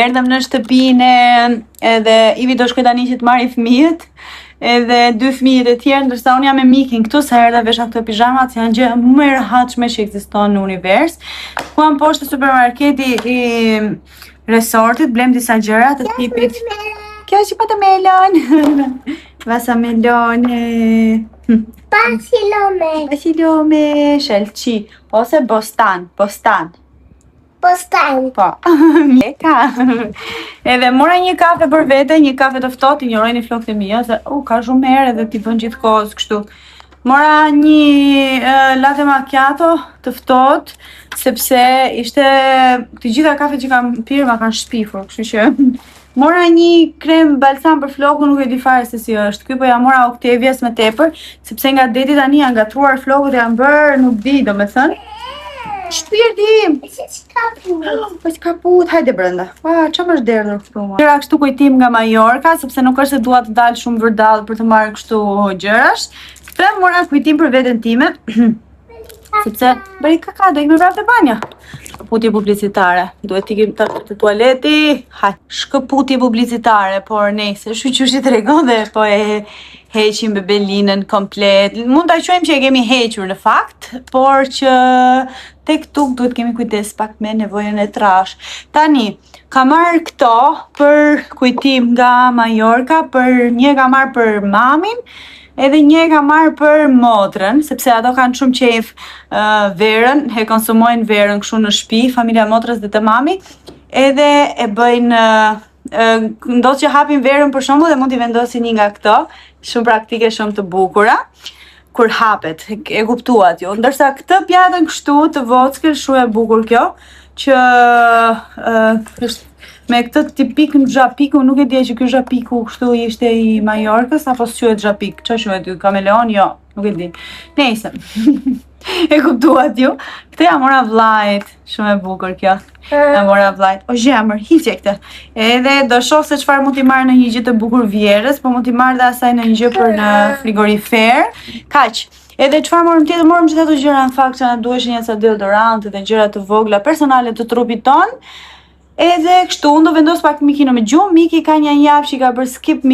erdhëm në shtëpinë edhe Ivi do shkoj tani që të marri fëmijët. Edhe 2 fëmijët e tjerë, ndërsa unë jam me mikin këtu, se erdha vesha këto pijamat, janë gjë më e rehatshme që ekziston në univers. Ku jam poshtë supermarketi i resortit, blem disa gjëra të tipit. Kjo është pa të melon. Vasa melone. Basilome, shelçi, ose bostan. Postan. Po, mjeka. Edhe mora një kafe për vete, një kafe të ftohtë, injorojni flokët e mia, se ka shumë herë edhe ti bën gjithkohës kështu. Mora një latte macchiato të ftohtë, sepse ishte të gjitha kafet që kam pirë ma kanë shpifur, kështu që mora një krem balsam për flokun, nuk e di fare se si është. Ky po ja mora Octavias me tepër, sepse nga deti tani janë gatruar flokët, janë bërë, nuk di, domethënë. Shpirtim! Po s'kaput, hajde brenda. Qa më është derdhur këtu ma? Gjëra kështu kujtim nga Majorka, sepse nuk është se dua të dalë shumë vërdall për të marrë kështu gjërash. Këtë mora kujtim për veten time, sepse bëri kaka, do ikme vrap të banja. Shkëputje publicitare, duhet t'ikim të tualeti, shkëputje publicitare, por nejse, shuqyshi të regon dhe po e heqim bebelinën komplet. Mund t'a quajmë që e kemi hequr në fakt, por që tek tuk duhet kemi kujdes pak me nevojën e trash. Tani, ka marrë këto për kujtim nga Majorka, një ka marrë për mamin, edhe një ka marrë për motrën, sepse ato kanë shumë qejf verën, e konsumojnë verën kështu në shtëpi, familja motrës dhe të mami, edhe e bëjnë ndosë që hapin verën për shembull dhe mund t'i vendosin një nga këto, shumë praktike, shumë të bukura, kur hapet, e kuptuat jo. Ndërsa këtë pjatën kështu të vockël, shumë e bukur kjo, që është me këtë tipik në xhapiku, nuk e dija që ky xhapiku kështu ishte i Majorkës, apo s'quhet xhapik, ç'a quhet ky, kameleon, jo, nuk e di. Nejse. E kuptuat ju? Këtë ja mora vllajt, shumë e bukur kjo. Ja mora vllajt. O zemër, hiqe këtë. Edhe do shoh se çfarë mund t'i marr në një gjë të bukur vjerës, po mund t'i marr dhe asaj në një gjë për në frigorifer. Kaq. Edhe çfarë morëm tjetër, morëm gjithë ato gjëra në fakt që na duheshin një ca deodorant dhe gjëra të vogla personale të trupit ton. Edhe kështu, unë do vendos pak Mikin me gjumë. Miki ka një javë që i ka bërë skip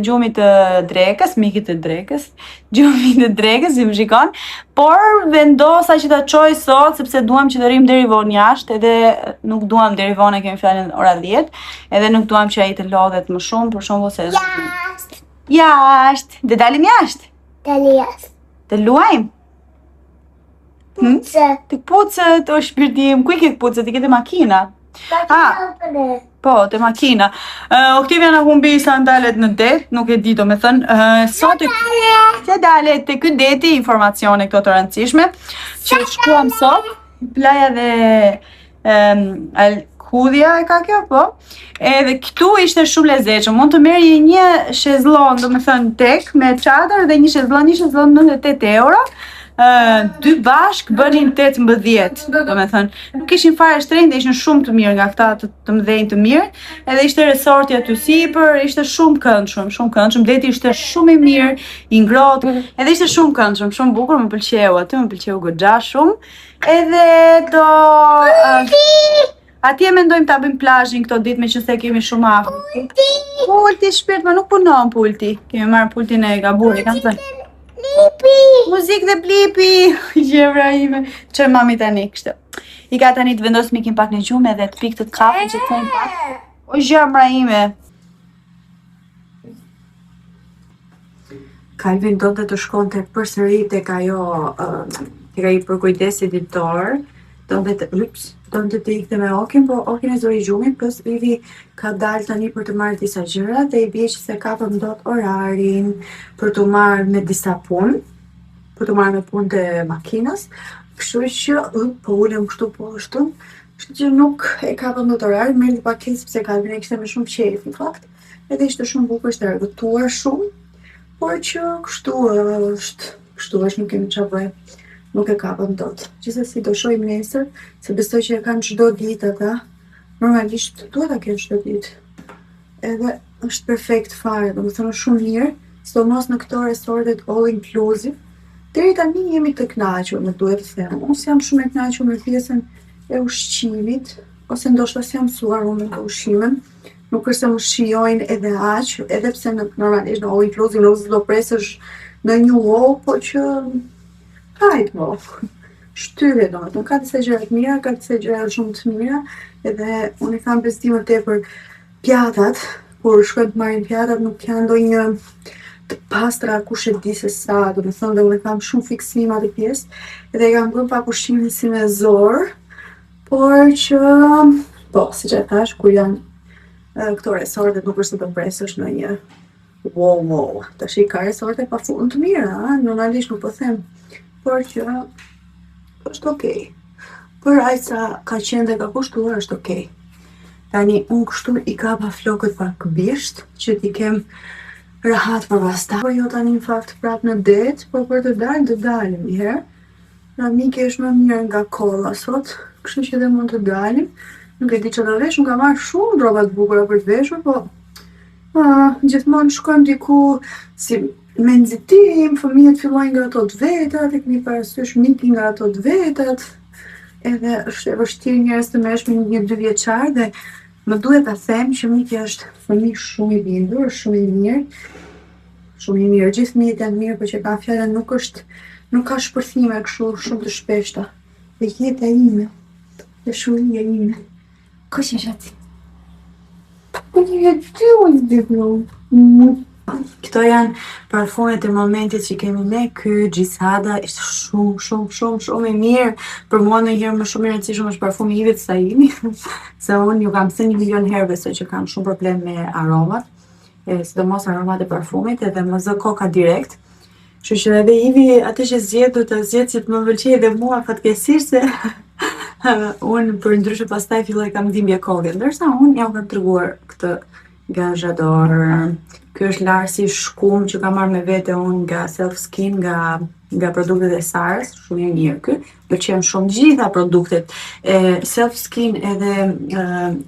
gjumit të drekës, gjumit të drekës, si më shikon, por vendosa që ta çoj sot, sepse duam që të rrim deri vonë jashtë, edhe nuk duam deri vonë, kemi fjalën ora 10, edhe nuk duam që ai të lodhet më shumë, për shembull se jashtë. Dhe dalim jashtë? Dalim jashtë. Të luajmë? Pucët. Të pucët, o shpirtim, ku i ke pucët? I ke te makina? Po, te makina. Octavia na humbi sandalet në det, nuk e di domethënë. Sot që dalet te ky deti, informacione këto të rëndësishme, që shkuam sot, plaja dhe Alkudhja e ka kjo, po. Edhe këtu ishte shumë lezetshëm. Mund të merrje një shezllon, domethënë tek me çadër dhe një shezllon 98 euro. 2 bashk bënin 18, domethënë. Nuk ishin fare shtrenjtë, ishin shumë të mirë nga këta të mëdhenj të mirë. Edhe ishte resorti aty sipër, ishte shumë këndshëm. Deti ishte shumë i mirë, i ngrohtë, edhe ishte shumë këndshëm, shumë bukur, më pëlqeu aty, më pëlqeu goxha shumë. Edhe do atje mendojmë ta bëjmë plazhin këto ditë, meqense kemi shumë afër. Pulti shpirt, më nuk punon pulti. Kemi marrë pultin e gaburit, kam thënë. Muzikë dhe blipi. Gjevra ime. Çoj mami tani kështu. I ka tani të vendos Mikin pak në gjumë edhe të pikë të kafe që të thënë pak. O gjevra ime. Kalvin do të shkonte përsëri tek ajo tek ai përkujdesi editor. Do të ikte me Okin, po Okin e zori gjumin, plus Ivi ka dalë tani për të marrë disa gjëra dhe i bie që se kapëm dot orarin për të marrë me disa punë, për të marrë me punë të makinës, kështu që po ulem kështu po ashtu, kështu që nuk e kapëm dot orarin, merrni pak keq sepse Kalvin e kishte me shumë qejf në fakt, edhe ishte shumë bukur, ishte argëtuar shumë, por që kështu është, nuk kemi çfarë bëjmë. Nuk e kapëm dot. Gjithsesi do shohim nesër, se besoj që e kanë çdo ditë ata. Normalisht duhet ta kenë çdo ditë. Edhe është perfekt fare, domethënë shumë mirë, sidomos në këto resortet all inclusive. Deri tani jemi të kënaqur, më duhet të them. Unë jam shumë e kënaqur me pjesën e ushqimit. ose ndoshta si jam mësuar unë me ushqimin, nuk është se më shijojnë edhe aq, edhe pse normalisht në all inclusive nuk do presësh në një po që hajt mo. Shtyre domethënë, ka disa gjëra të mira, ka disa gjëra shumë të mira, edhe unë i kam besim tepër pjatat, kur shkojmë të marrim pjatat nuk janë ndonjë të pastra kush e di se sa, domethënë dhe unë kam shumë fiksim atë pjesë, edhe e kam bërë pak ushqimin si me zor, por që po, siç e thash, kur janë këto resorte nuk është se do presësh në një wow. Tash ka resorte pafund të mira, normalisht nuk po them, por që është okej. Për aq sa ka qenë dhe ka kushtuar është okej. Tani unë kështu i kapa flokët pak bisht, që t'i kem rahat për pastaj. Po jo tani në fakt prap në det, por për të dalim një herë. Na miki është më mirë nga kolla sot, kështu që dhe mund të dalim. Nuk e di që do vesh, nuk ka marrë shumë droga të bukura për të veshur, po gjithmonë shkojmë diku si me nxitim, fëmijët fillojnë nga ato të vetat, e keni parasysh miki nga ato të vetat, edhe është e vështirë njerëz të merresh me një 2 vjeçar dhe më duhet ta them që miki është fëmijë shumë i bindur, shumë i mirë. Shumë i mirë, gjithë fëmijët janë mirë, por që ka fjalën nuk ka shpërthime kështu shumë të shpeshta. Dhe jeta ime, dashuria ime. Kush është aty? Këto janë parfumet e momentit që kemi ne, ky Gjisada ishte shumë i mirë. Për mua ndonjëherë më shumë i rëndësishëm është parfumi i Ivit Saimi, se unë ju kam thënë 1 milion herë besoj që kam shumë problem me aromat, sidomos aromat e parfumit, edhe më zë koka direkt. Kështu që edhe Ivi atë që zgjedh do ta zgjedh si të më pëlqejë edhe mua fatkeqësisht se unë për ndryshe pastaj filloj kam dhimbje koke, ndërsa unë jam kam treguar këtë nga J'adore. Ky është larsi shkum që kam marrë me vete unë nga Self Skin, nga produktet e Sarës, shumë i mirë ky. Pëlqen shumë gjitha produktet e Self Skin edhe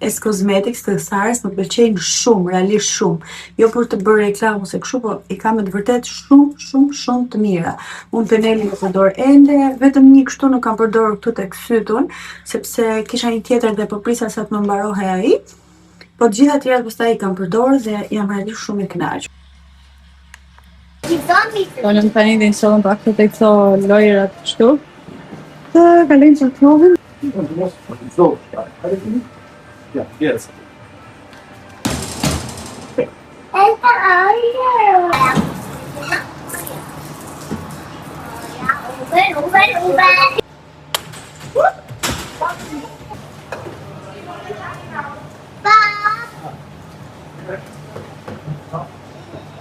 S Cosmetics të Sarës më pëlqejnë shumë, realisht shumë. Jo për të bërë reklam ose kështu, po i kam me të vërtet shumë të mira. Unë penelin e përdor ende, vetëm një kështu nuk kam përdorur këtu tek syt unë, sepse kisha një tjetër dhe po prisa sa të më mbarohej ai. Po të gjitha tjerat pastaj i kam përdorur dhe jam realisht shumë i kënaqur. Volëm tani dhe inshallah pak të këto lojrat kështu. Të kalojmë që të novin. Yes.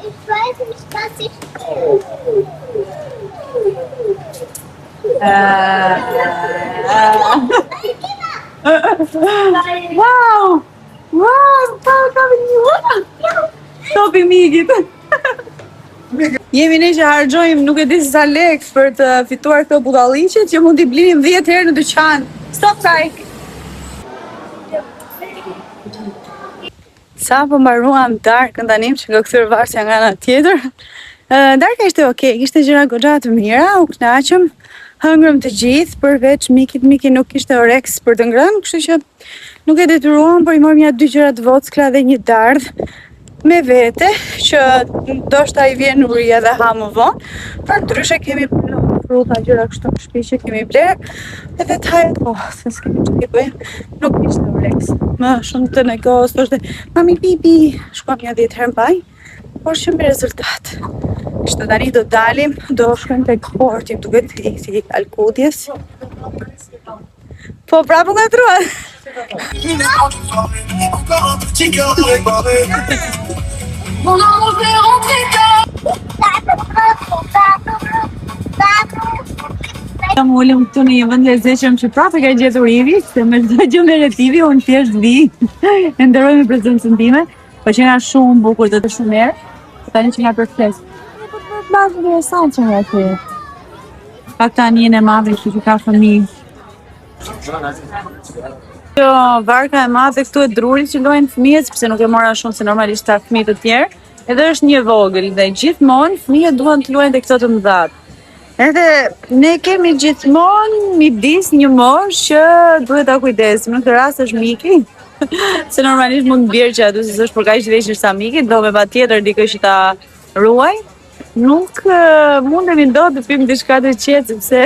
Ich weiß nicht, was ich Wow! Topi mikit! Jemi ne që harxojmë nuk e di sa lekë për të fituar këto budalliqe që mund t'i blinim 10 herë në dyqan. Stop kaj! Sa po mbaruam darkën tani që nga kthyer varsja nga ana tjetër. Darka ishte okay, kishte gjëra goxha të mira, u kënaqëm, hëngrëm të gjithë, përveç Mikit. Miki nuk kishte oreks për të ngrënë, kështu që nuk e detyruam, por i morëm ja 2 gjëra të vockla dhe një dardh me vete, që ndoshta i vjen uria dhe ha më vonë. Për ndryshe kemi fruta, gjëra kështu në shtëpi që kemi bler, edhe të hajt, po, se s'kemi që t'i bëjmë, nuk kishte oreks. Më shumë të negos, thoshte, mami pipi, shkuam ja 10 herë mbaj, por që me rezultat. Kështu tani do dalim, do shkojmë tek porti, duket si Alkudjes. Po prapë nga truar. Jam ulëm këtu në një vend lezetshëm që prapë ka gjetur Ivi, se me çdo gjë merretivi unë thjesht vi. E nderoj me prezencën time, po që nga shumë bukur të shumë mirë. Tani që nga përkes. Bazë interesant që nga të. Pak tani e madhe që ka fëmijë. Jo, varka e madhe këtu e drurit që lojnë fëmijët, sepse nuk e mora shumë se normalisht ka fëmijë të tjerë. Edhe është një vogël dhe gjithmonë fëmijët duan të luajnë te këto të mëdhat. Edhe ne kemi gjithmonë midis një moshë që duhet ta kujdesim. Në këtë rast është Miki. Se normalisht mund të bjerë që aty se është për kaq të veshur sa Miki, do me patjetër dikë që ta ruaj. Nuk mundemi dot të pim diçka të qetë sepse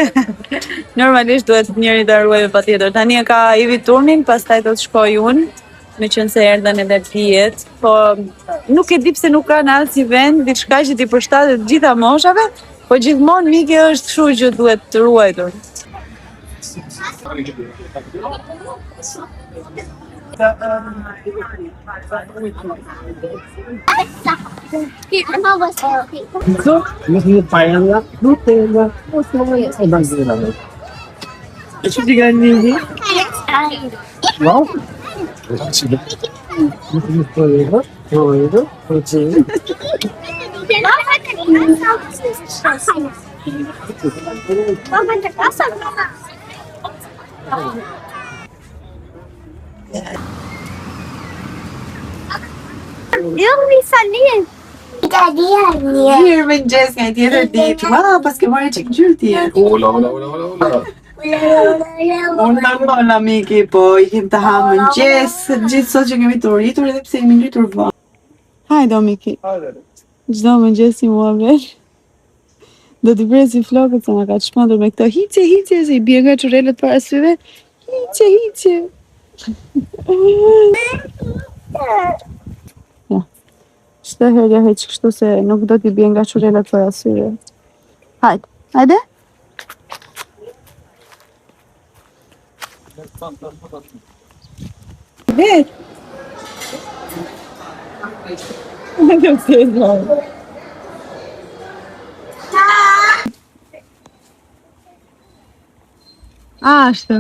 normalisht duhet njëri ta ruajë patjetër. Tani e ka Ivi turnin, pastaj do të shkoj unë. Me qënë se erdhen edhe pjetë, po nuk e di pse nuk ka në asnjë vend diçka që t'i përshtatet të gjitha moshave, po gjithmonë Miki është kështu që duhet të ruajtur. Eu me falei. Mirë me gjes nga tjetër ditë. Wow, pas ke marrë çik ngjyrë tjetër. Ola. Unë Miki, po ikim të hamë në gjes, gjithë sot që kemi të rritur edhe pse jemi ngritur vonë. Hajde Miki. Çdo mëngjes i mua vesh. Do t'i presi flokët se nga ka të shmëndur me këto hiqe, se i bie nga çurelët para syve. Hiqe. Ja. Çdo herë heq kështu se nuk do t'i bie nga çurelët para syve. Hajde. Vet. Não sei não. Ashtu.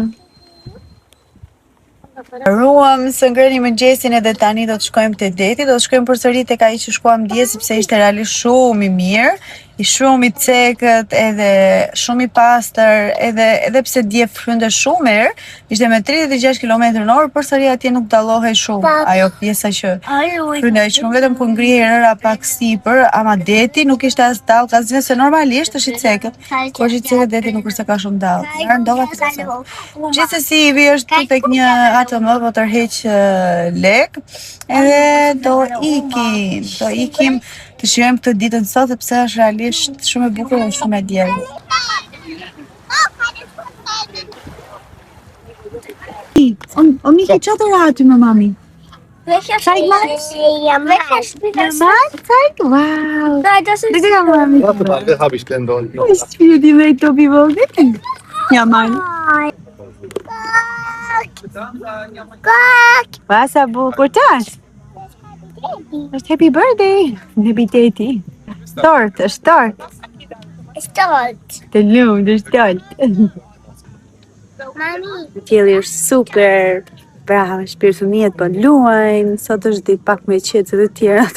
Ruam së ngrëni mëngjesin edhe tani do të shkojmë te deti, do të shkojmë përsëri tek ai që shkuam dje sepse ishte realisht shumë i mirë, i shumë i cekët, edhe shumë i pastër, edhe pse dje frynte shumë erë, ishte me 36 km/h, përsëri atje nuk dallohej shumë ajo pjesa që frynte shumë, vetëm kur ngrihej rëra pak sipër, ama deti nuk ishte as dall, asgjë se normalisht është i cekët. Kur është i cekët deti nuk është se ka shumë dall. Ndova të gjithsesi Ivi është tu tek një ATM, po tërheq lek, edhe do ikim të shijojmë këtë ditën sot sepse është realisht shumë e bukur dhe shumë e djelë. O Miki, çfarë të ra aty me mami? Kijk maar. Kijk, wauw. Dit is mami. Dat heb ik dan doen. Stuur die mee op je woning. Ja, man. Passa bukur tash. Është happy birthday. Happy teti. Është tort. Stort. Të lumë, është tort. Mami. Qielli është super. Bravo, shpirtëniet po luajnë. Sot është ditë pak më e qetë se të tjerat.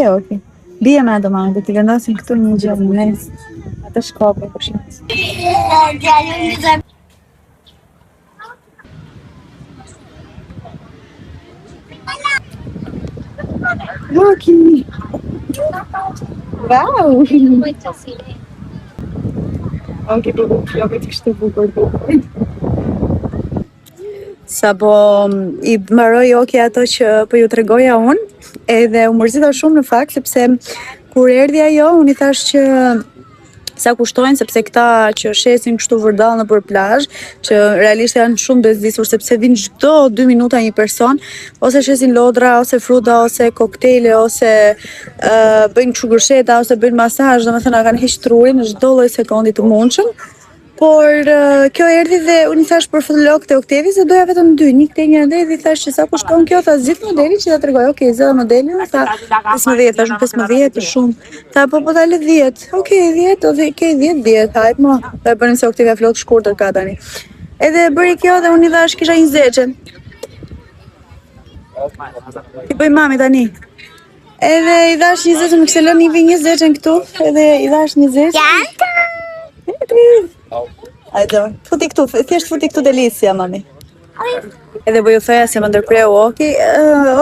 Okej. Bie me ato mami, do t'i vendosim këtu një gjë në mes. Atë shkope kushin. Rocky. Wow. Okej, jo këtë kështë bukur. Sa po i mbaroj Oki ato që po ju tregoja unë, edhe u mërzita shumë në fakt, sepse kur erdhi ajo, unë i thash që sa kushtojnë, sepse këta që shesin kështu vërdall nëpër plazh, që realisht janë shumë bezdisur sepse vinë çdo 2 minuta një person, ose shesin lodra, ose fruta, ose koktejle, ose bëjnë çugërsheta, ose bëjnë masazh, domethënë kanë hiq trurin në çdo lloj sekundi të mundshëm. Por kjo erdhi dhe unë i thash për flok të Oktevi se doja vetëm 2, një këtej një andej dhe i thash që sa kushton kjo, tha zgjidh modeli që ta tregoj. Okej, zgjidh modelin, tha 15, thash 15 të shumë. Tha po dalë 10. Okej, 10, okej 10, hajt mo. Ta bënim se Oktevi flok shkurtër ka tani. Edhe bëri kjo dhe unë i thash kisha një zeçën. I bëj mami tani. Edhe i thash një zeçën, nuk se lën i vi një zeçën këtu, edhe i thash një zeçën. Hajde, futi këtu, thjesht futi këtu delicia, mami. Edhe po ju thoja se më ndërpreu Oki.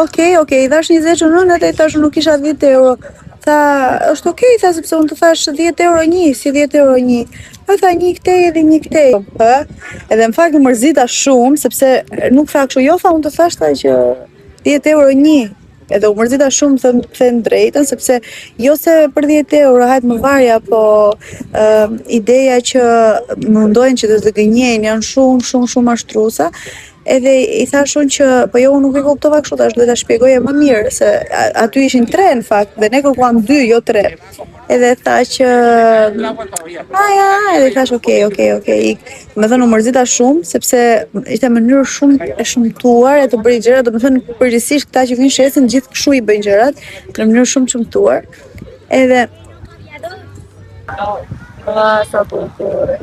Okej, i dhash një zeçën unë, atë i thash nuk kisha 10 euro. Tha, është okej, tha, sepse unë të thash 10 euro një, si 10 euro një. Po tha një këtej edhe një këtej. Edhe në fakt më mërzita shumë, sepse nuk tha kështu, jo tha unë të thash tha që 10 euro një. Edhe u mërzita shumë them drejtën, sepse jo se për 10 euro hajtë më varja, po ideja që mundojnë që të gënjejnë janë shumë mashtruesa. Edhe i thashun që po jo unë nuk e kuptova kështu, tash duhet ta shpjegoje më mirë se aty ishin 3 në fakt dhe ne kërkuam 2 jo 3. Edhe tha që edhe thash okej. Më thënë u mërzita shumë sepse ishte mënyrë shumë e shëmtuar e të bëri gjëra, domethënë përgjithsisht këta që vinë shesin gjithë kështu i bëjnë gjërat në mënyrë shumë të shëmtuar. Edhe sa bukur.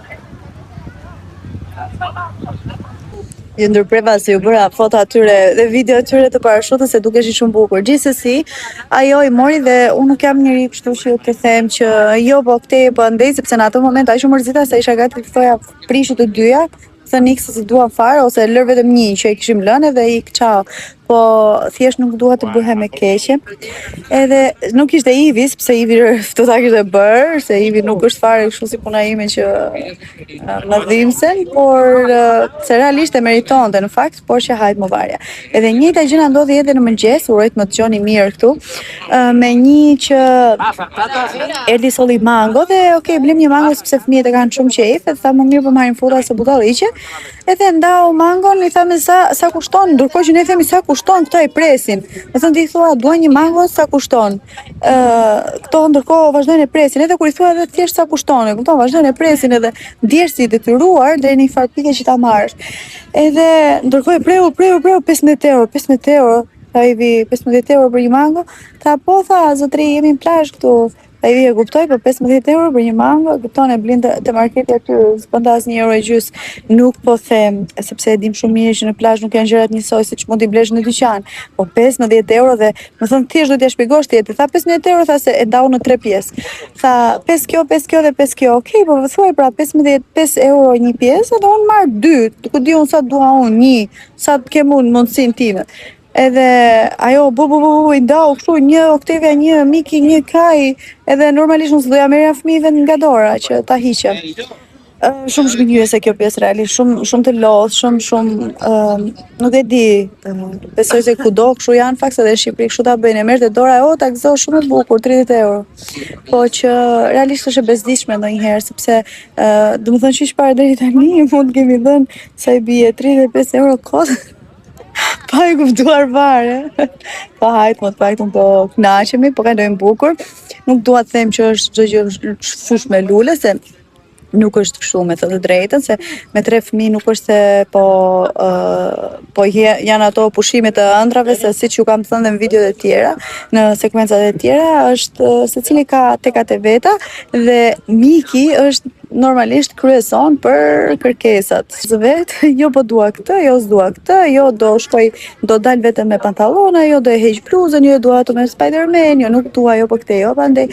Ju ndërpreva se ju bëra foto atyre dhe video atyre të parashutës se dukeshin shumë bukur. Gjithsesi, ajo i mori dhe unë nuk jam njëri kështu që ju të them që jo po këtej po andej, sepse në atë moment aq u mërzita se isha gati të thoja prishit të dyja, thënë ikse se duan fare ose lër vetëm një që e kishim lënë dhe ik çao. Po thjesht nuk dua të bëhem e keqe. Edhe nuk ishte Ivi, sepse Ivi fto ta kishte bërë, se Ivi nuk është fare kështu si puna ime që më dhimbsen, por se realisht e meritonte në fakt, por që hajt më varja. Edhe njëjta gjëna ndodhi edhe në mëngjes, uroj të më dëgjoni mirë këtu, me një që erdhi solli mango dhe okay, blem një mango sepse fëmijët e kanë shumë qejf, edhe tha më mirë po marrim fruta se butalliqe. Edhe ndau mangon, i thamë sa kushton, ndërkohë që ne themi sa kushton, këta i presin. Me thënë ti thua, dua një mango, sa kushton. Këto ndërkohë vazhdojnë e presin, edhe kur i thua edhe thjesht sa kushton, kupton, vazhdojnë e presin edhe ndjesh si i detyruar deri në një farë pike që ta marrësh. Edhe ndërkohë preu 15 euro. Tha Ivi 15 euro për një mango. Tha po tha, zotëri jemi në plazh këtu. Tha Ivi e kuptoj, po 15 euro për një mango, kupton e blin te marketi aty, s'bën as 1 euro e gjys. Nuk po them, sepse e dim shumë mirë që në plazh nuk janë gjërat njësoj siç mund t'i blesh në dyqan. Po 15 euro dhe më thon thjesht do t'ja shpjegosh ti. Tha 15 euro, tha se e ndau në 3 pjesë. Tha 5 kjo dhe 5 kjo. Okej, po thuaj pra 15 euro një pjesë, dhe unë marr 2. Ku di unë sa dua unë, 1, sa të kem unë mundsinë time. Edhe ajo i ndau kështu një Octavia, një Miki, një Kai, edhe normalisht unë s'doja merrja fëmijëve nga dora që ta hiqem. Shumë zhgënjyese kjo pjesë realisht, shumë të lodh, shumë nuk e di, besoj se kudo kështu janë fakt edhe në Shqipëri kështu ta bëjnë, e merrte dora e ta gëzo shumë e bukur, 30 euro. Po që realisht është e bezdishme ndonjëherë sepse domethënë që para deri tani mund të kemi dhënë sa i bie 35 euro kot. Pa e kuptuar fare. Pa hajt, më të paktën po kënaqemi, po kalojmë bukur. Nuk dua të them që është çdo gjë fush me lule, se nuk është kështu me të drejtën, se me 3 fëmijë nuk është se po janë ato pushime të ëndrave, se siç ju kam thënë në videot e tjera, në sekvencat e tjera, është secili ka tekat e veta dhe Miki është normalisht kryeson për kërkesat. Vetë, jo po dua këtë, jo s'dua këtë, jo do dal vetëm me pantallona, jo do e heq bluzën, jo dua ato me Spider-Man, jo nuk dua, jo po këtë, jo prandaj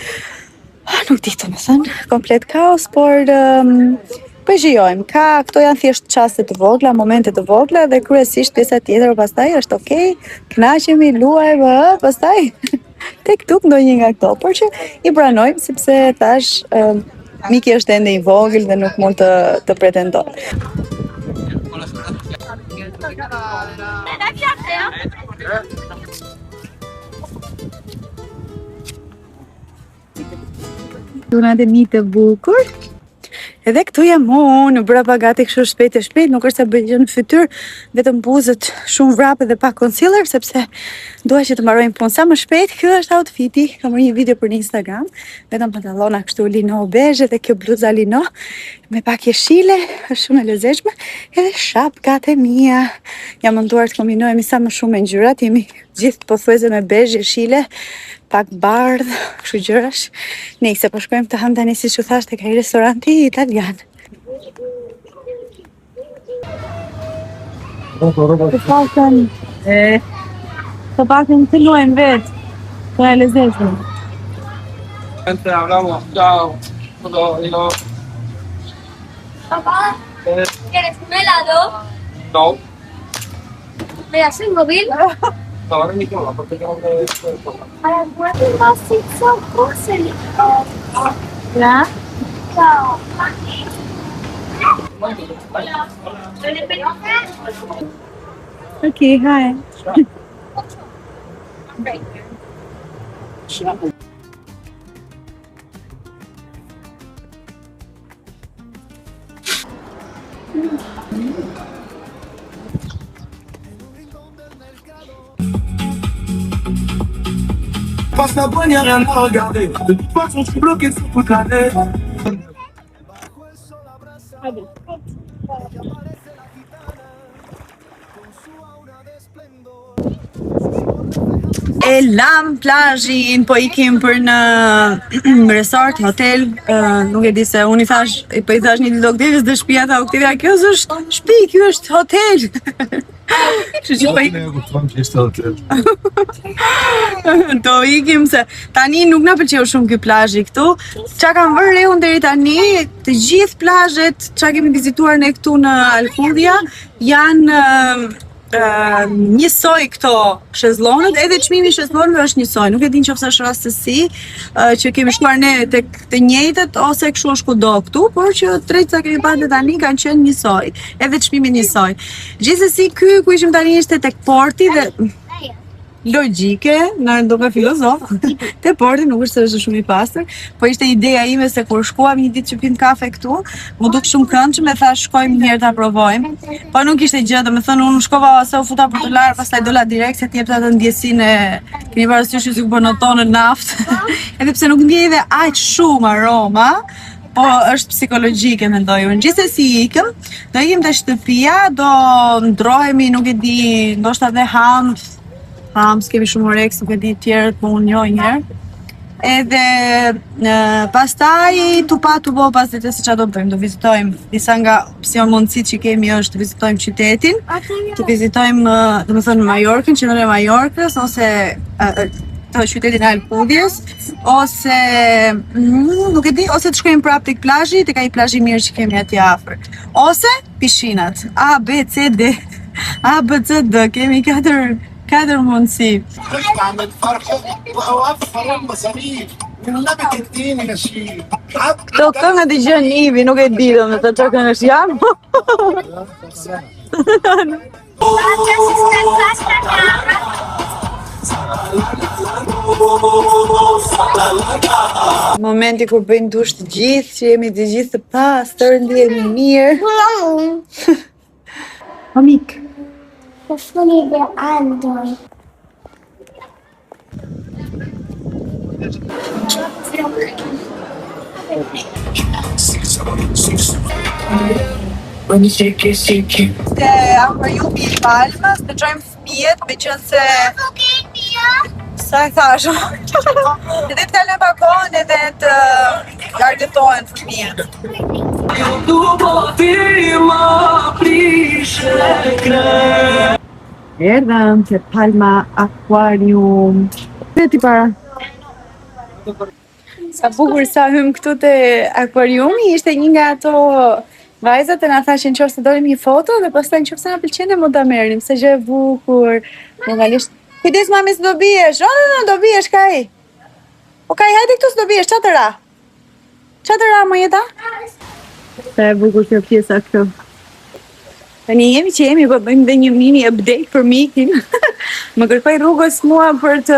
nuk di të më thënë, komplet kaos, por po shijojmë, këto janë thjesht çaste të vogla, momente të vogla dhe kryesisht pjesa tjetër pastaj është okay, kënaqemi, luajmë, pastaj tek tuk ndonjë nga këto, por që i pranojmë sepse thash Miki është ende i vogël dhe nuk mund të pretendon. Tuna dhe mi të bukur. Edhe këtu jam unë, bëra gati kështu shpejt, nuk është se bëj gjë në fytyrë, vetëm buzët shumë vrape dhe pa concealer, sepse dua që të mbarojmë punë sa më shpejt. Ky është outfiti, kam bërë një video për në Instagram, vetëm pantallona kështu lino bezhe dhe kjo bluza lino me pak jeshile, është shumë e lezetshme, edhe shapkat e mia. Jam menduar të kombinohemi sa më shumë me ngjyrat, jemi gjithë pothuajse me bezh, jeshile, pak bardh, kështu gjërash. Nëse po shkojmë të ham tani siç u thash tek ai restoranti italian. Të paktën të luajmë vetë. Po e lezetshme. Hablamos, chao. Papá, ¿quieres un helado? No. ¿Me das el móvil? Ja? Okay, hi. Passe la poignée, rien à regarder. De toute façon, je suis bloqué sur toute l'année. E lam plazhin, po ikim për në resort, hotel, nuk e di se unë po i thash një ditë Oktavias dhe shtëpia tha Oktavia, kjo është shtëpi, kjo është hotel. Kështu që po Ne kuptojmë që ishte hotel. do ikim se tani nuk na pëlqeu shumë ky plazhi këtu. Çka kam vënë re unë deri tani, të gjithë plazhet çka kemi vizituar ne këtu në Alkudia janë njësoj këto shezllonët, edhe çmimi i shezllonëve është njësoj. Nuk e di nëse është rastësi që kemi shkuar ne tek të njëjtët ose kështu është kudo këtu, por që drejt sa kemi parë tani kanë qenë njësoj, edhe çmimi njësoj. Gjithsesi ky ku ishim tani ishte tek porti dhe logjike, na ndoka filozof. Te porti nuk është se është shumë i pastër, po ishte ideja ime se kur shkuam një ditë që pim kafe këtu, mu duk shumë këndshëm e thash shkojmë një herë ta provojmë. Po nuk ishte gjë, domethënë unë shkova se u futa për të larë, pastaj dola direkt se t'jepte atë ndjesinë e keni parasysh që po notonë naftë. Edhe pse nuk ndjej dhe aq shumë aroma, po është psikologjike mendoj unë. Gjithsesi ikëm, do ikim te shtëpia, do ndrohemi, nuk e di, ndoshta dhe Hams, kemi shumë oreks, nuk e di tjerët, po unë njoj njerë. Edhe pastaj tu bo pas dhe se qa do bëjmë, do vizitojmë disa nga opsion mundësit që kemi është të vizitojmë qytetin, të vizitojmë, dhe më thënë Majorkën, qendrën e Majorkës, ose të qytetin e Alkudias, ose nuk e di, ose të shkojmë prapë tek plazhi, tek ai plazhi mirë që kemi aty afër. Ose pishinat. A, B, C, D. A, B, C, D. Kemi katër mundësi. Këto këngë dëgjon Ivi, nuk e di domethënë çka këngë është jam. Momenti kur bëjnë dush të gjithë, që jemi të gjithë të pastër, ndihemi mirë. Amik. The funny the android. Te akvariumi i Palmës, të çojmë fëmijët, me qenë se sa e thash. Edhe të kalojnë balkon edhe të largëtohen fëmijët. Erdhëm te Palma Aquarium. Dhe ti para. Sa bukur sa hym këtu te akvariumi, ishte një nga ato vajzat e na thashin nëse dorim një foto dhe pastaj nëse na pëlqen mund ta merrim, se gjë e bukur. Normalisht. Kujdes mami se do biesh. No, do biesh kaj. Okej, hajde këtu se do biesh, çfarë të ra? Çfarë të ra më jeta? Sa e bukur kjo pjesa këtu. Tani jemi, po bëjmë dhe një mini update për Mikin. Më kërkoi rrugës mua për të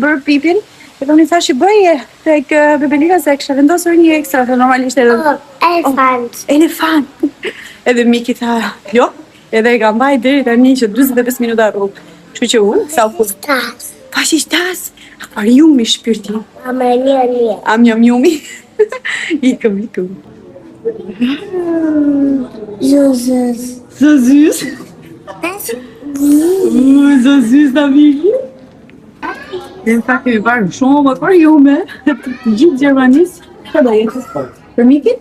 bërë pipin. Edhe unë i thash i bëje tek Bebelika se kisha vendosur një ekstra, normalisht edhe Elefant. Elefant. Edhe Miki tha, jo, edhe e ka mbaj deri tani që 45 minuta rrugë. Kështu që unë sa u fut. Pashi shtas, akvariumi shpirti. Am njumi. Ikëm. Zëzys. Zëzys da Miki. Dhe në fakt kemi parë shumë akvariume të gjithë Gjermanisë. Çfarë do jetë? Për Mikin?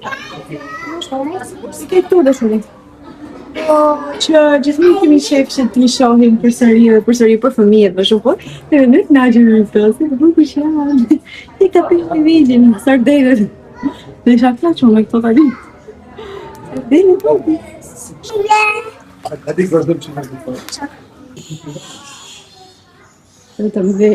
Si ke këtu dashuri? Që gjithmonë kemi shef që t'i shohim përsëri për fëmijët më shumë, dhe nuk na gjejmë këto, se do të janë. Ti ka pirë videon, sardelet. Dhe isha flaqur me këto tani. Sardelet po. Vetëm dhe.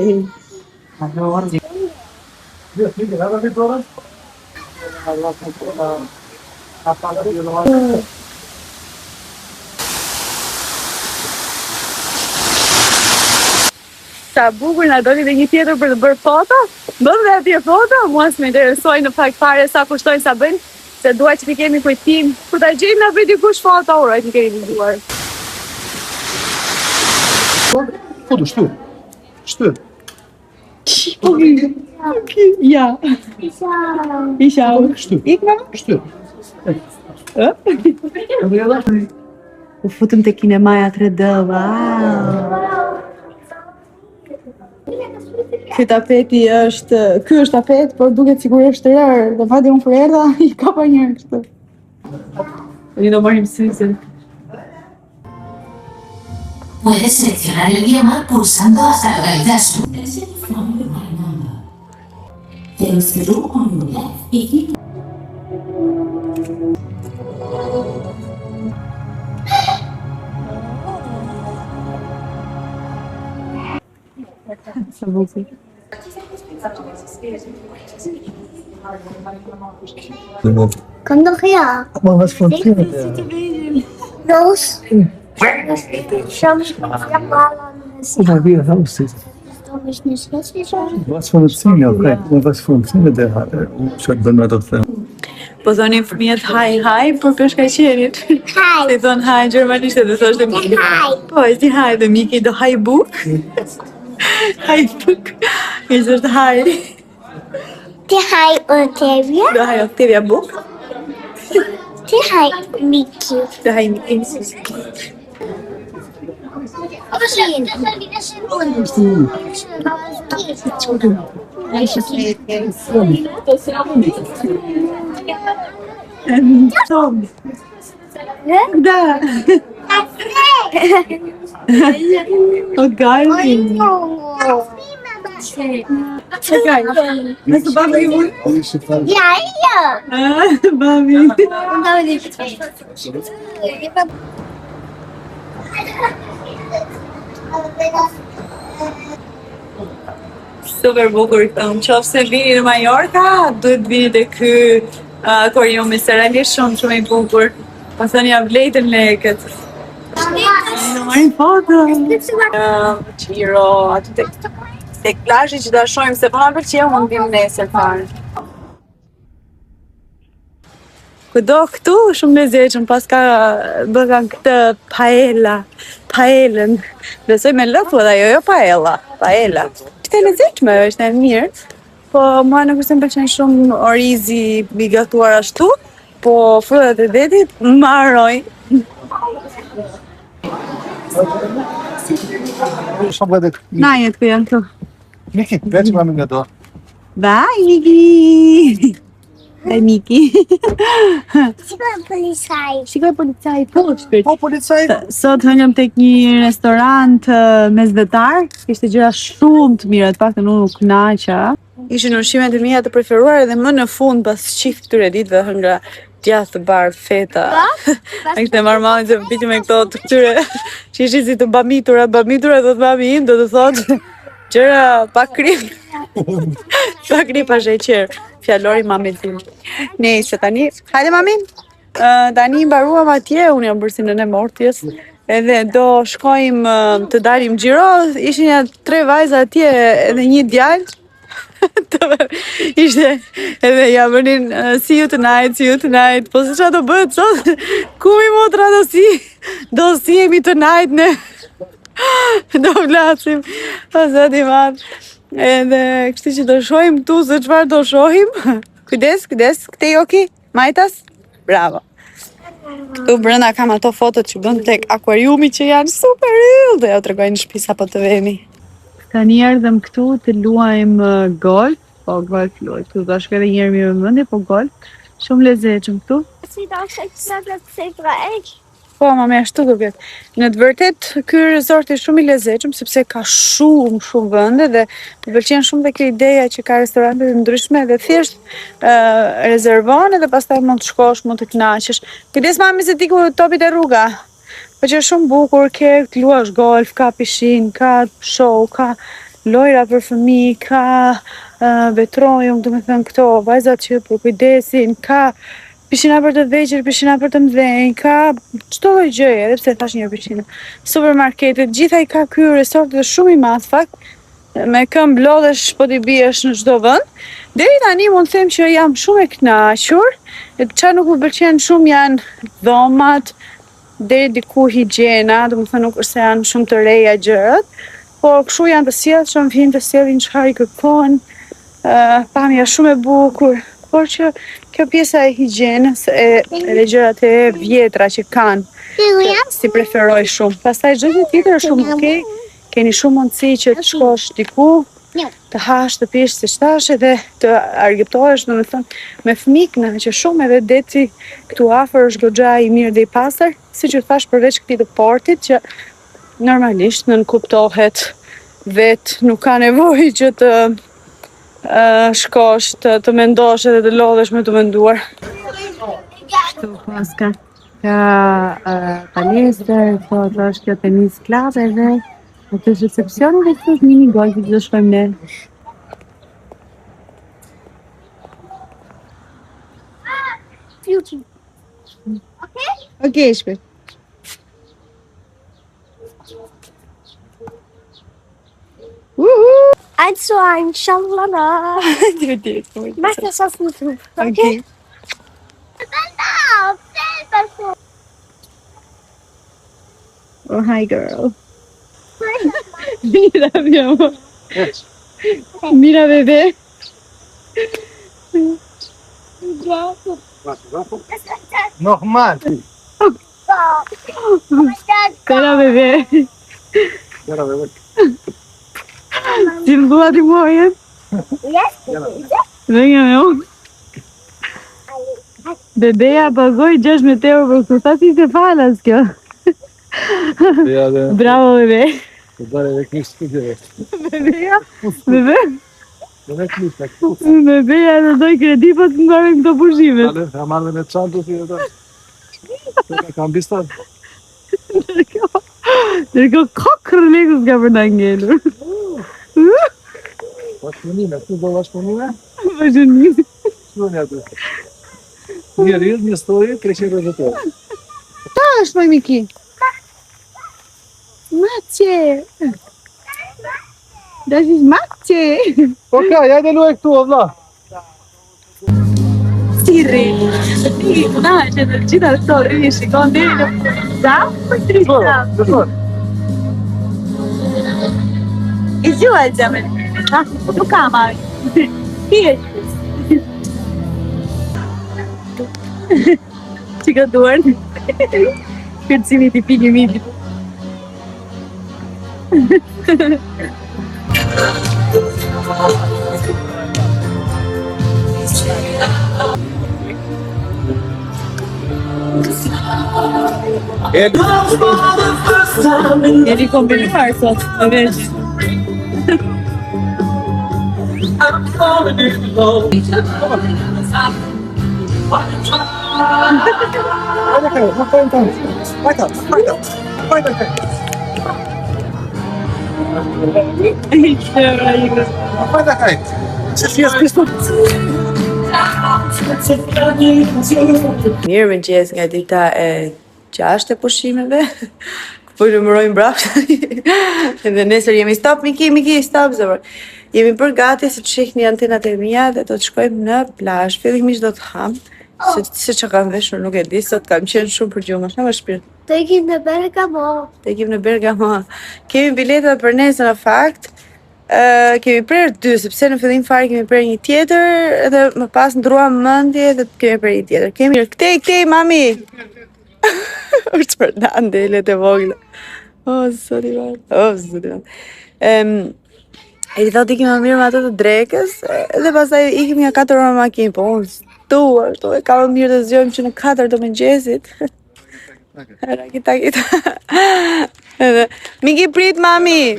Sa bukur na doli dhe një tjetër për të bërë foto. Bëm dhe atje foto, mua s'më interesoj në fakt fare sa kushtojnë sa bëjnë, se dua që t'i kemi kujtim. Kur ta gjejmë na bëj dikush foto, uroj të kemi vizuar. Foto, shtu. Shtu. Ja. Isha. Shtu. Ik mama? Shtu. U futëm te kinemaja 3D, wow. Ky është tapet, por duket sikur është erë, dhe vati unë për erdha, I kapa njërë kështu. Ne do marrim syze. Puedes seleccionar el idioma pulsando hasta localizar su nombre. Pero escribirlo con unidad y Sa bukur. Quando ria. Ma was von Los. Chamos Guck wie das aussieht. Was von der Szene, okay. Was von der Szene der hat. Schon wenn man das Po thonin fëmijët haj për peshkaqerit. Haj. Si thon haj gjermanisht dhe thoshte Miki. Haj. Po, si haj dhe Miki do haj buk. Haj buk. Ishte haj. Ti haj Octavia. Do haj Octavia buk. Ti haj Mickey. Do haj Miki. Tom. Da. O Garvin. Czekaj. No to bawi mój. Ja. Bawi. Super bukur këtu. Nëse vini në Majorka, duhet vini te ky akvariumi Serali shumë I bukur. Po thënë ja vlejtën lekët. Në marrin foto. Qiro, aty tek plazhi që ta shohim se po na pëlqeu mund vim nesër fare. Kudo këtu shumë lezetshëm, pas ka bëgan këtë paelën. Besoj me lë thuat ajo, jo paella. Është e lezetshme, është e mirë. Po mua nuk më pëlqen shumë orizi I gatuar ashtu, po frutat e detit mbaroj. Na jetë ku janë këtu. Miki, veç ma nga do. Bye, Miki! Bye, Miki! Shikoj policaj poshtë. Po policaj? Sot hënjëm tek një restorant mesvetar. Ishte gjëra shumë të mira, të paktën unë u kënaqa. Ishin ushqimet e mia të preferuara dhe më në fund pas çift këtyre ditëve hëngra djathë të bardhë, feta. Ishte marrë se piti me këto të këtyre që ishin si të bamitura do të mami im, do të thotë gjëra pa krip. Pa krip pa sheqer. Fjalori mamit tim. Nëse tani, hajde mami. Tani mbaruam atje, unë jam bërë sinën e mortjes. Edhe do shkojmë të dalim xhiro, ishin ja 3 vajza atje edhe një djalë. Ishte edhe ja bënin see you tonight. Po se çfarë do bëhet sot? Ku mi motra do jemi tonight ne. Do flasim. O zoti i madh. Edhe kështu që do shohim tu se çfarë do shohim. Kujdes, këtej oki, majtas. Bravo. Këtu brenda kam ato fotot që bën tek akvariumi që janë super yll, do ja tregoj në shtëpi sapo të vemi. Tani erdhëm këtu të luajmë golf, po golf luaj. Këtu do shkoj edhe një herë mirë mendje, po golf shumë lezetshëm këtu. Po, mami, ashtu duket. Në të vërtet, ky resort është shumë I lezetshëm sepse ka shumë vende dhe më pëlqen shumë dhe kjo ideja që ka restorante të ndryshme dhe thjesht rezervon edhe pastaj mund të shkosh, mund të kënaqesh. Kujdes mami se ti ku topit e rruga. Po që është shumë bukur, ke të luash golf, ka pishin, ka show, ka lojra për fëmijë, ka vetrojum, do me thënë këto, vajzat që për kujdesin, ka pishina për të vegjël, pishina për të mdhenj, ka çdo lloj gjëje, edhe pse thash një pishinë. Supermarketet, gjithaj ka ky resort dhe shumë i madh fakt, me këmbë lodhesh po t'i biesh në çdo vend. Deri tani mund të them që jam shumë e kënaqur. Çfarë nuk më pëlqen shumë janë dhomat, deri diku higjiena, do të thënë nuk është se janë shumë të reja gjërat, por kështu janë të sjellshëm, vinë të sjellin çfarë i kërkojnë, pamja shumë e bukur, por që kjo pjesa e higjienës e gjërat e vjetra që kanë, si preferoj shumë. Pastaj çdo gjë tjetër është shumë okay, keni shumë mundësi që të shkosh diku, të hash, të pish si shtash edhe të argëtohesh, do të thënë, me fëmijë, që shumë edhe deti këtu afër është goxha i mirë dhe i pastër, siç u thash përveç këtij të portit që normalisht nën kuptohet vet, nuk ka nevojë që të shkosh, të mendosh edhe të lodhesh me të menduar. Këtu paska ka palestër, po është kjo tenis klase dhe atë është recepcioni dhe këtu është mini golfi që do shkojmë ne. Okay, shpejt. Also ein Schalala. Mach das auf YouTube. Okay? Oh, hi girl. Mira, mi amor. Mira, bebé. Nochmal. Cara, bebé. Yara bebek. Ti më dua ti muojen? Venga, mi amor. Bebeja pagoj 16 euro për këtë, ta si se falas kjo. Bravo, bebé. Bebeja? Bebe? Bebeja në doj kredi, po të ndore këto pushimet. Ja marrë me çantën si edhe. Kam bistar. Ndërko kokër lekës ka për na ngelur. Bashkëpunime, tu do bashkëpunime? Bashkëpunime. Shkruani aty. Një rrjedh, një story, 300 euro të tërë. Ta është moj Miki. Macie. Das ist Macie. Okej, hajde luaj këtu, o vlla. Sirri. Na, që të gjitha këto rri shikon deri në zam, për 3 zam. I gjua e gjemen. Nuk ka marrë. Hië. Që ka duar. Kërcimi t'i pini midi. Jeni kombinuar sot, më veç. Mirë më gjesë nga dita e 6 e pushimeve, po numërojmë braftë. Dhe nesër jemi stop, Miki, stop, zëvër. Jemi për gati se të shihni antenat e mia dhe do të shkojmë në plazh. Fillimisht do të ham, se që kam veshur nuk e di, sot kam qenë shumë për gjumë, është më shpirt. Të ikim në Bergamo. Të ikim në Bergamo. Kemi bileta për nesër në fakt. Kemi prerë 2, sepse në fillim fare kemi prerë një tjetër, edhe më pas ndruam mendje dhe kemi prerë një tjetër. Kemi këtej, mami. Është për ndelet e vogla. Zoti vaj. E i thot ikim më mirë me ato të drekës, dhe pastaj ikim nga 4 orë makinë, po unë stuar, e ka më mirë të zgjojmë që në 4 të mëngjesit. Rakita. Edhe, Miki prit, mami!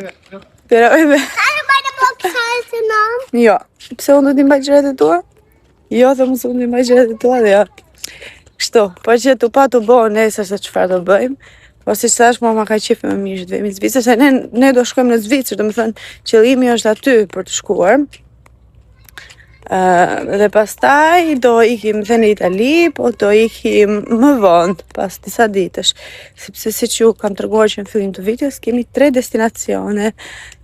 Pero, edhe... Jo, pse unë do t'i mbaj gjërat e tua? Jo, dhe mësë unë t'i mbaj gjërat e tua dhe jo. Kështu, po që t'u pa t'u bo nesër se çfarë do bëjmë, Po si thash, ma ka qef më mirë të vemi në Zvicër, se ne do shkojmë në Zvicër, do më thënë, qëllimi është aty për të shkuar. Dhe pastaj do ikim dhe në Itali, po do ikim më vonë, pas disa ditësh. Sepse si që kam treguar që në fillim të videos, kemi 3 destinacione.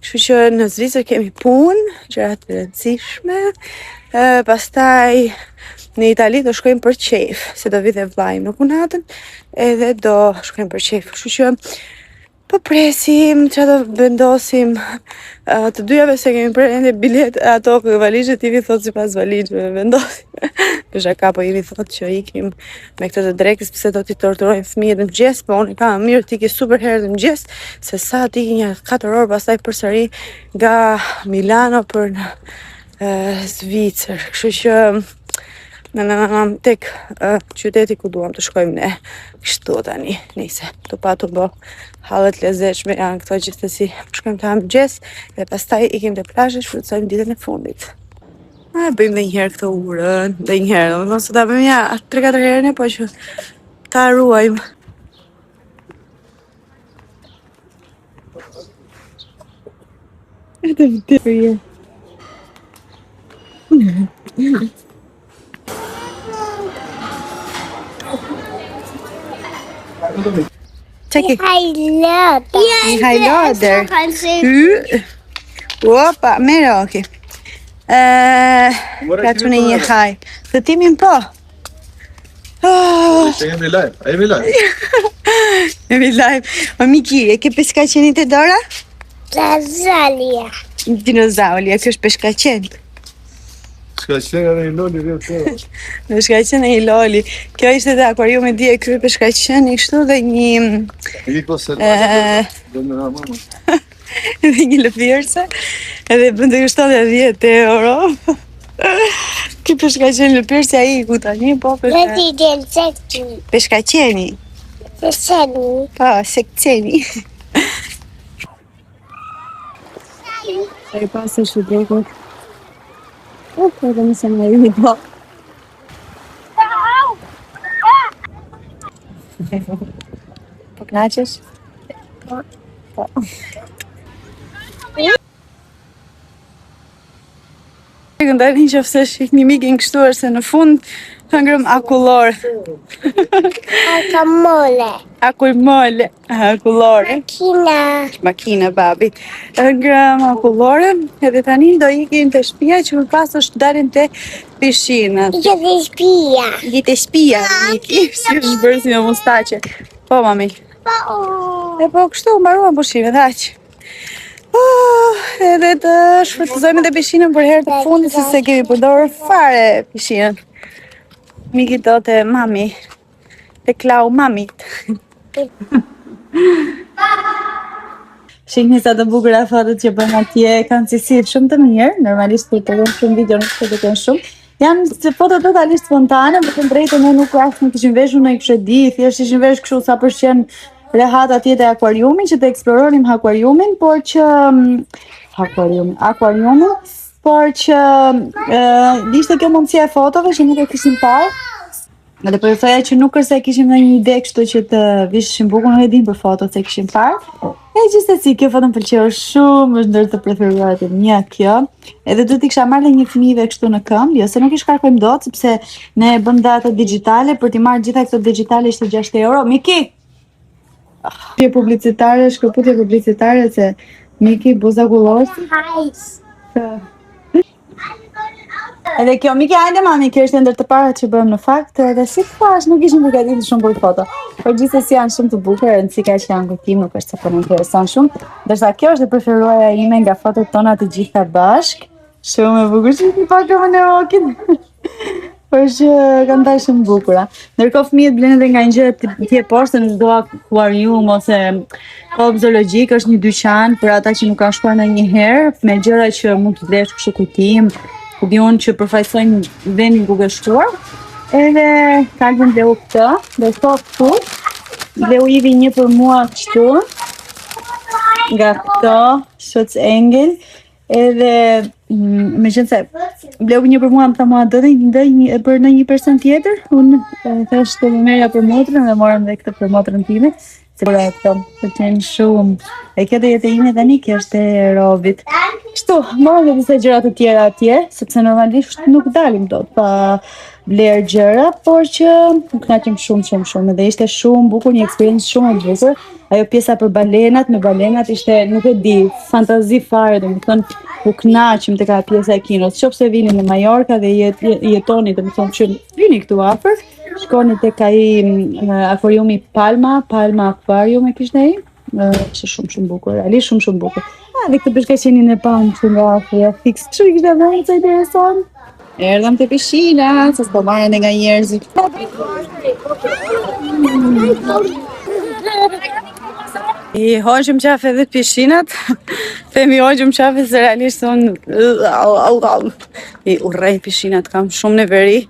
Kështu që në Zvicër kemi punë, gjërat të rëndësishme. Pastaj në Itali do shkojmë për qejf, se do vi dhe vllai në punatën, edhe do shkojmë për qejf. Kështu që po presim që do vendosim të dyjave, se kemi prerë bilet ato valizhet, i vi thot si pas valizhve vendosim. Për shaka po i vi thot që ikim me këtë të drekës, pse do t'i torturojmë fëmijët në mëngjes, po unë kam mirë t'iki super herë në mëngjes, se sa t'iki një 4 orë pastaj përsëri nga Milano për në Zvicër. Kështu që tek qyteti ku duam të shkojmë ne. Kështu tani, nise, të pa të bë hallet lezetshme janë këto gjithsesi. Shkojmë të mëngjes dhe pastaj ikim te plazhi, shfrytësojmë ditën e fundit. Bëjmë dhe njëherë këtë urën, dhe njëherë, domethënë se ta bëjmë ja 3-4 herë, po që ta ruajmë. Edhe vdekje. Çeki. Hajloder. Opa, merë, okej. Ka që në një haj. Të timin po. Jemi live, a jemi live? Jemi live. O Miki, e ke peshkaqenit e dora? Dinozalia. Dinozaulia, kjo është peshkaqen. Shka qenë edhe i loli rrë të. Peshkaqen e i loli. Kjo ishte dhe akvariumi di e krye peshkaqen, ishtu dhe një... I ko se dhe me na mama. Dhe një lëpirëse, edhe bëndë kushton dhe 10 euro. Ki peshkaqen lëpirëse a i ku tani, po Sekceni. peshkaqeni. Sekceni. Po, sekceni. Sa i pasë është të drekot. Po, dhe mëse më e po. Po knaqesh? Po. Ndër një qofse shik një mikin kështu është se në fund hëngrëm akullor. Akamole. Akullmole. Akullore. Makina, babi. Hëngrëm akullore, edhe tani do ikim të shtëpia që më pas është darin të pishinat. Ike shpia. Ike shtëpia, Miki, si është bërë si me mustaqe. Po, mami. E po, kështu mbaruan pushime, dhe aq. Edhe të shfrytëzojmë dhe pishinën për herë të fundit, se kemi përdorur fare pishinën. Miki do të mami, të klau mamit. Shihni sa të bukura fotot që bën atje, kanë cilësi shumë të mirë, normalisht kur të bëjmë shumë video nuk të kenë shumë. Janë foto totalisht spontane, më të drejtën ne nuk kishim veshur në kështu di, thjesht ishin vesh kështu sa për qenë rehat atje te akuariumi, që të eksploronim akuariumin, por që akuariumin, por që ishte kjo mundësia e fotove që nuk e kishim parë. Edhe po thoya që nuk është se kishim ndonjë ide kështu që të vishim bukën, nuk e dim për fotot se kishim parë. E gjithsesi kjo foto më pëlqeu shumë, është ndër të preferuarat e mia kjo. Edhe do t'i kisha marrë një fëmijëve kështu në këmbë, jo se nuk i shkarkojmë dot, sepse ne e bëm data digjitale, për t'i marrë gjitha këto digjitale ishte 6 euro. Miki. Shkëputje publicitare se Miki buzagullos. Edhe kjo, Miki, hajde mami, kjo është ndër të parat që bëjmë në fakt, edhe si thash, nuk ishim përgatitur shumë për foto. Por gjithsesi janë shumë të bukura, rëndësika që janë këtim, nuk është se po më intereson shumë. Ndërsa kjo është e preferuara ime nga fotot tona të gjitha bashk. Shumë e bukur, që ti pak më në okin. Por që kanë dalë shumë bukura. Ndërkohë fëmijët blenë edhe nga një gjë tje poshtë, nuk do akuarium ose hop zoologjik, është një dyqan për ata që nuk kanë shkuar ndonjëherë, me gjëra që mund të blesh kështu kujtim, ku di unë që përfaqësojnë vendin ku ke shkuar. Edhe kalbën bleu këtë, dhe thot këtu, bleu ivi një për mua kështu, nga këto, Schutz Engel, edhe meqense bleu një për mua, më tha mua do të për në një person tjetër, unë thash të më merja për motrën dhe morëm dhe këtë për motrën time, se për ato pëlqen shumë. E kjo do jetë ime tani, kjo është e Robit. Kështu, morëm dhe disa gjëra të tjera atje, sepse normalisht nuk dalim dot pa bler gjëra, por që më kënaqem shumë dhe ishte shumë bukur, një eksperiencë shumë e bukur. Ajo pjesa për balenat, me balenat ishte, nuk e di, fantazi fare, domethënë u kënaqem tek ajo pjesa e kinos. Qofse vini në Majorka dhe jetoni, domethënë që vini këtu afër, shkoni tek ai akvariumi Palma Aquarium e kishte ai. Ishte shumë bukur, realisht shumë bukur. Dhe këtë bashkëqenin e pam këtu nga afër, fiks. Kështu ishte vërtet sa interesant. Erdhëm te pishina, se s'po marrën nga njerëzit. I hoqëm qafe dhe pishinat. Themi hoqëm qafe se realisht thonë i urrej pishinat, kam shumë neveri.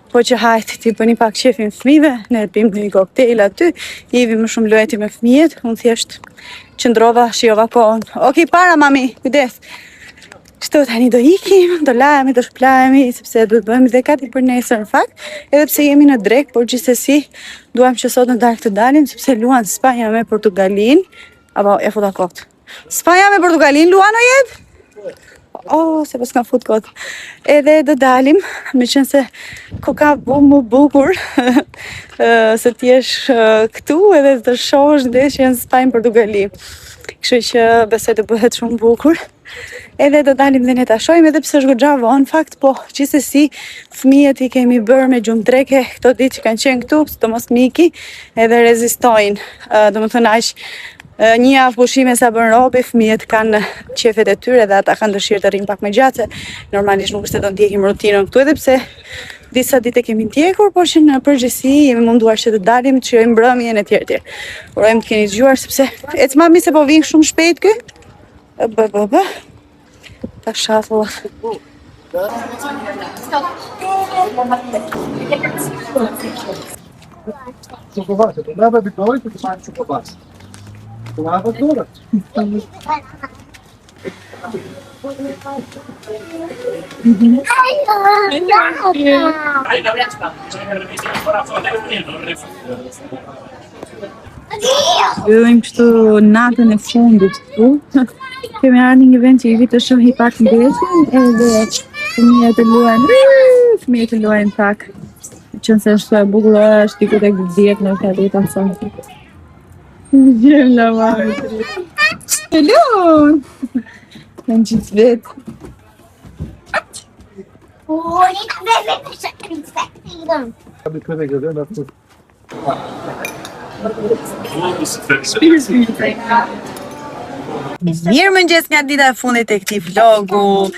Po që hajtë, ti bëni pak qefin fëmijëve, ne pim një koktejl aty, jevi më shumë lueti me fëmijët, unë thjesht qëndrova, shijova kohën. Okej, para mami, kujdes. Kështu tani do ikim, do lajemi, do shplajemi, sepse do të bëjmë dhe kati për nesër në fakt, edhe pse jemi në drek, por gjithsesi duam që sot në darkë të dalim, sepse luan Spanja me Portugalin, apo e futa kot. Spanja me Portugalin luan o jetë? Se pas ka fut kot. Edhe do dalim, me qenë se koka më bukur, se t'jesh këtu edhe të shohësh ndeshjen Spanjë Portugali. Kështu që besoj të bëhet shumë bukur. Edhe do dalim dhe ne ta shohim, edhe pse është goxha vonë, fakt, po gjithsesi fëmijët i kemi bërë me gjumë dreke këto ditë që kanë qenë këtu, sidomos Miki, edhe rezistojnë. Domethënë aq një javë pushime sa bën Robi, fëmijët kanë qefet e tyre dhe ata kanë dëshirë të rrinë pak më gjatë, se normalisht nuk është se do ndjekim rutinën këtu, edhe pse disa ditë kemi ndjekur, por që në përgjithësi jemi munduar që të dalim, të shijojmë mbrëmjen e tjerë. Urojmë të keni dëgjuar, sepse ec mami se po vin shumë shpejt ky. Ta shafullat. Chocolate, tu leva de dois e tu faz chocolate. Tu lava toda. Bëjmë kështu natën e fundit këtu. Kemi ardhur në një vend që i vi të shohi pak ndeshjen, edhe fëmijët e luajnë pak. Qënë se është e bukur, është diku tek 10 në kalita sa. Gjem la marrë. Hello! Në gjithë vetë. Sabe que eu vejo dentro da Mirë mëngjes nga dita e fundit e këtij vlogu.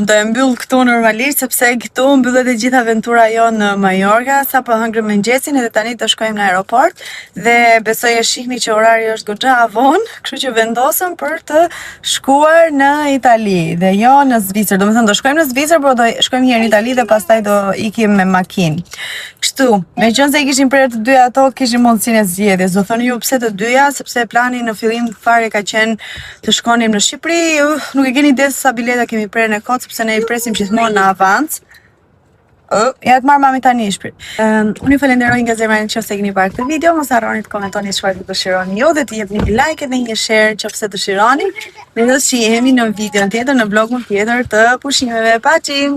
Do e mbyll këtu normalisht sepse këtu mbyllet e gjithë aventura jonë në Majorka. Sapo hëngrëm mëngjesin edhe tani do shkojmë në aeroport dhe besoj e shihni që orari është goxha vonë, kështu që vendosëm për të shkuar në Itali dhe jo në Zvicër. Domethënë do shkojmë në Zvicër, por do shkojmë herë në Itali dhe pastaj do ikim me makinë. Kështu, meqense i kishim prerë të dyja ato, kishim mundësinë e zgjedhjes. Do thoni ju pse të dyja, sepse plani në fillim fare ka qenë të shkonim në Shqipëri. Nuk e keni ide sa bileta kemi prerë në kot, sepse ne i presim gjithmonë në avans. Ja të marrë mami tani shpirt. Unë ju falenderoj nga zemra nëse keni parë këtë video, mos harroni të komentoni çfarë do dëshironi ju dhe të jepni një like edhe një share nëse dëshironi. Ne do të shihemi në video tjetër, në vlogun tjetër të pushimeve. Paçim.